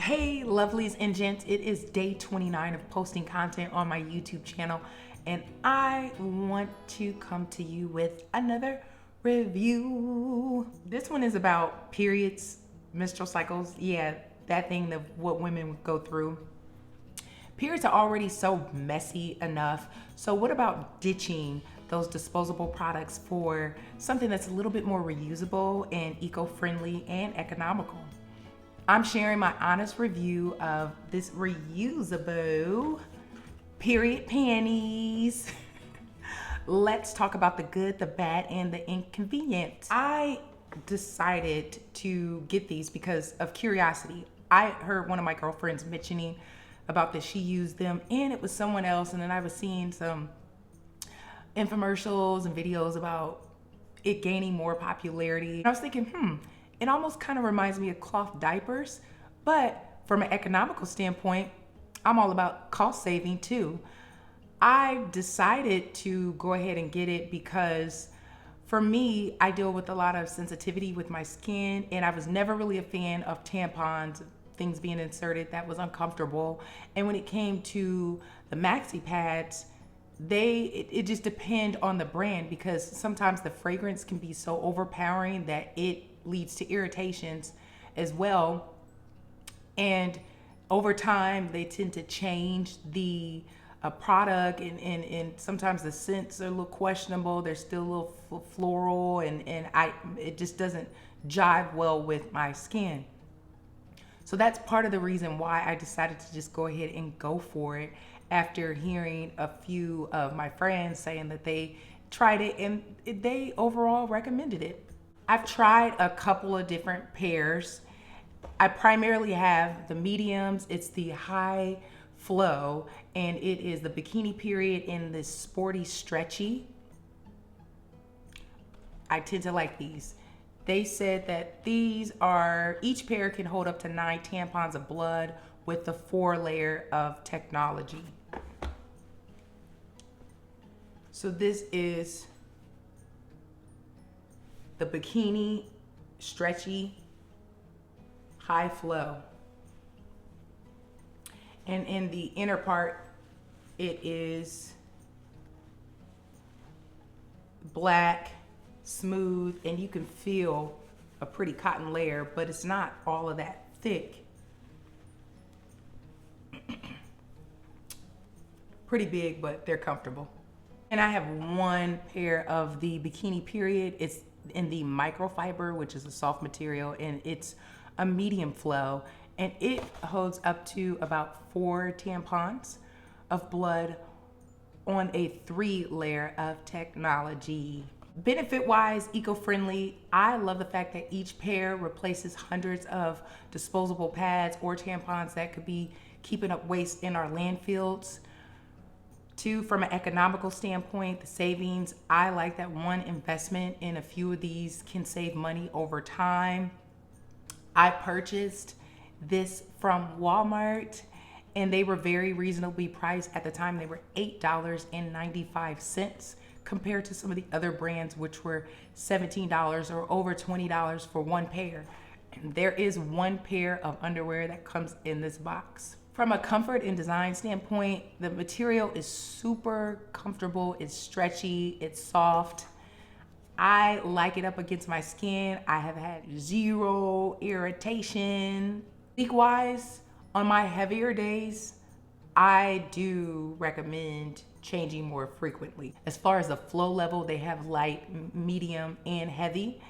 Hey lovelies and gents, it is day 29 of posting content on my YouTube channel, and I want to come to you with another review. This one is about periods, menstrual cycles. Yeah, that thing that what women go through. Periods are already so messy enough. So what about ditching those disposable products for something that's a little bit more reusable and eco-friendly and economical? I'm sharing my honest review of this reusable period panties. Let's talk about the good, the bad, and the inconvenient. I decided to get these because of curiosity. I heard one of my girlfriends mentioning about that she used them, and it was someone else, and then I was seeing some infomercials and videos about it gaining more popularity. And I was thinking, it almost kind of reminds me of cloth diapers, but from an economical standpoint, I'm all about cost saving too. I decided to go ahead and get it because for me, I deal with a lot of sensitivity with my skin, and I was never really a fan of tampons, things being inserted. That was uncomfortable. And when it came to the maxi pads, it just depend on the brand, because sometimes the fragrance can be so overpowering that it leads to irritations as well. And over time, they tend to change the product, and sometimes the scents are a little questionable. They're still a little floral, and it just doesn't jive well with my skin. So that's part of the reason why I decided to just go ahead and go for it, after hearing a few of my friends saying that they tried it and they overall recommended it. I've tried a couple of different pairs. I primarily have the mediums. It's the high flow, and it is the bikini period in this sporty stretchy. I tend to like these. They said that each pair can hold up to 9 tampons of blood with the 4-layer of technology. So this is the bikini stretchy high flow. And in the inner part, it is black, smooth, and you can feel a pretty cotton layer, but it's not all of that thick. Pretty big, but they're comfortable. And I have one pair of the bikini period. It's in the microfiber, which is a soft material, and it's a medium flow, and it holds up to about 4 tampons of blood on a 3-layer of technology. Benefit-wise, eco-friendly. I love the fact that each pair replaces hundreds of disposable pads or tampons that could be keeping up waste in our landfills. Two, from an economical standpoint, the savings, I like that one investment in a few of these can save money over time. I purchased this from Walmart, and they were very reasonably priced. At the time, they were $8.95 compared to some of the other brands, which were $17 or over $20 for one pair. And there is one pair of underwear that comes in this box. From a comfort and design standpoint, the material is super comfortable. It's stretchy, it's soft. I like it up against my skin. I have had 0 irritation. Leak-wise, on my heavier days, I do recommend changing more frequently. As far as the flow level, they have light, medium, and heavy.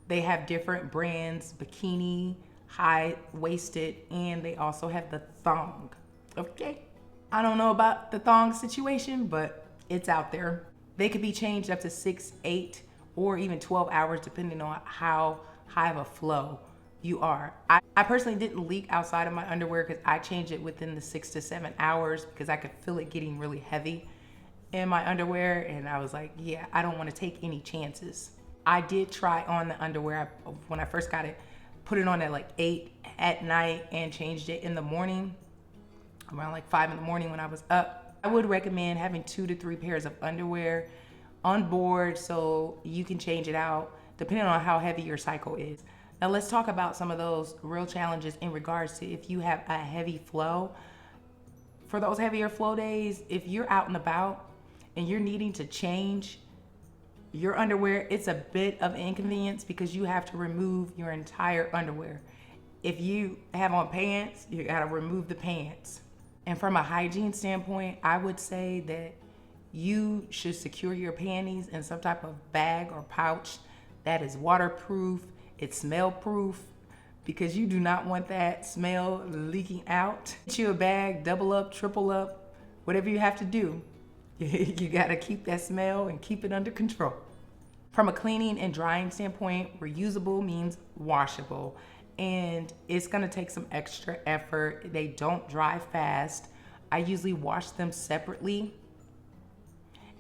They have different brands, bikini, high-waisted, and they also have the thong. Okay, I don't know about the thong situation, but it's out there. They could be changed up to 6, 8, or even 12 hours depending on how high of a flow you are. I personally didn't leak outside of my underwear because I changed it within the 6 to 7 hours because I could feel it getting really heavy in my underwear, and I was like, yeah, I don't want to take any chances. I did try on the underwear when I first got it, put it on at like 8 at night and changed it in the morning, around like 5 in the morning when I was up. I would recommend having 2 to 3 pairs of underwear on board so you can change it out depending on how heavy your cycle is. Now let's talk about some of those real challenges in regards to if you have a heavy flow. For those heavier flow days, if you're out and about and you're needing to change your underwear, it's a bit of inconvenience because you have to remove your entire underwear. If you have on pants, you gotta remove the pants. And from a hygiene standpoint, I would say that you should secure your panties in some type of bag or pouch that is waterproof, it's smell proof, because you do not want that smell leaking out. Get you a bag, double up, triple up, whatever you have to do. You gotta keep that smell and keep it under control. From a cleaning and drying standpoint, reusable means washable, and it's gonna take some extra effort. They don't dry fast. I usually wash them separately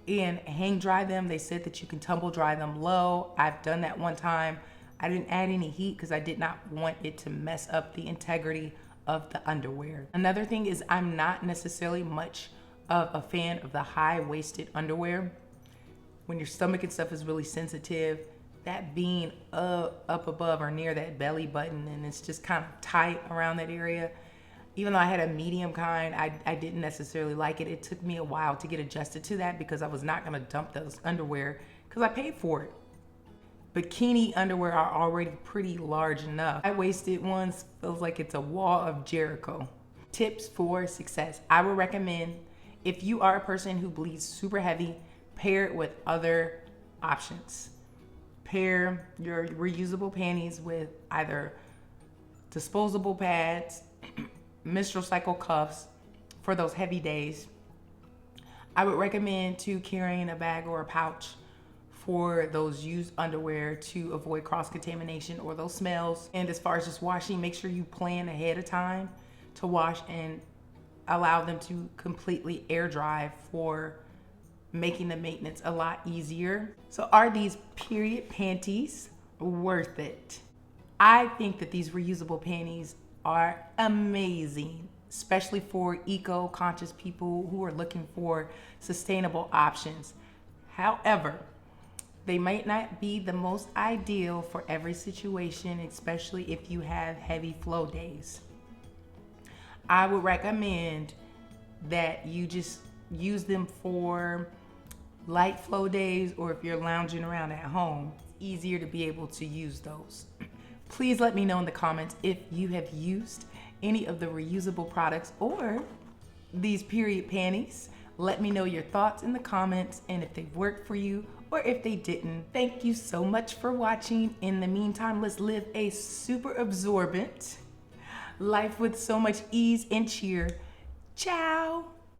and hang dry them. They said that you can tumble dry them low. I've done that one time. I didn't add any heat because I did not want it to mess up the integrity of the underwear. Another thing is I'm not necessarily much of a fan of the high-waisted underwear. When your stomach and stuff is really sensitive, that being up above or near that belly button and it's just kind of tight around that area. Even though I had a medium kind, I didn't necessarily like it. It took me a while to get adjusted to that because I was not gonna dump those underwear because I paid for it. Bikini underwear are already pretty large enough. High-waisted ones feels like it's a wall of Jericho. Tips for success. I would recommend if you are a person who bleeds super heavy, pair it with other options. Pair your reusable panties with either disposable pads, menstrual cycle cuffs for those heavy days. I would recommend carrying a bag or a pouch for those used underwear to avoid cross-contamination or those smells. And as far as just washing, make sure you plan ahead of time to wash and allow them to completely air dry for making the maintenance a lot easier. So are these period panties worth it? I think that these reusable panties are amazing, especially for eco-conscious people who are looking for sustainable options. However, they might not be the most ideal for every situation, especially if you have heavy flow days. I would recommend that you just use them for light flow days, or if you're lounging around at home, it's easier to be able to use those. Please let me know in the comments if you have used any of the reusable products or these period panties. Let me know your thoughts in the comments and if they've worked for you or if they didn't. Thank you so much for watching. In the meantime, let's live a super absorbent life with so much ease and cheer. Ciao.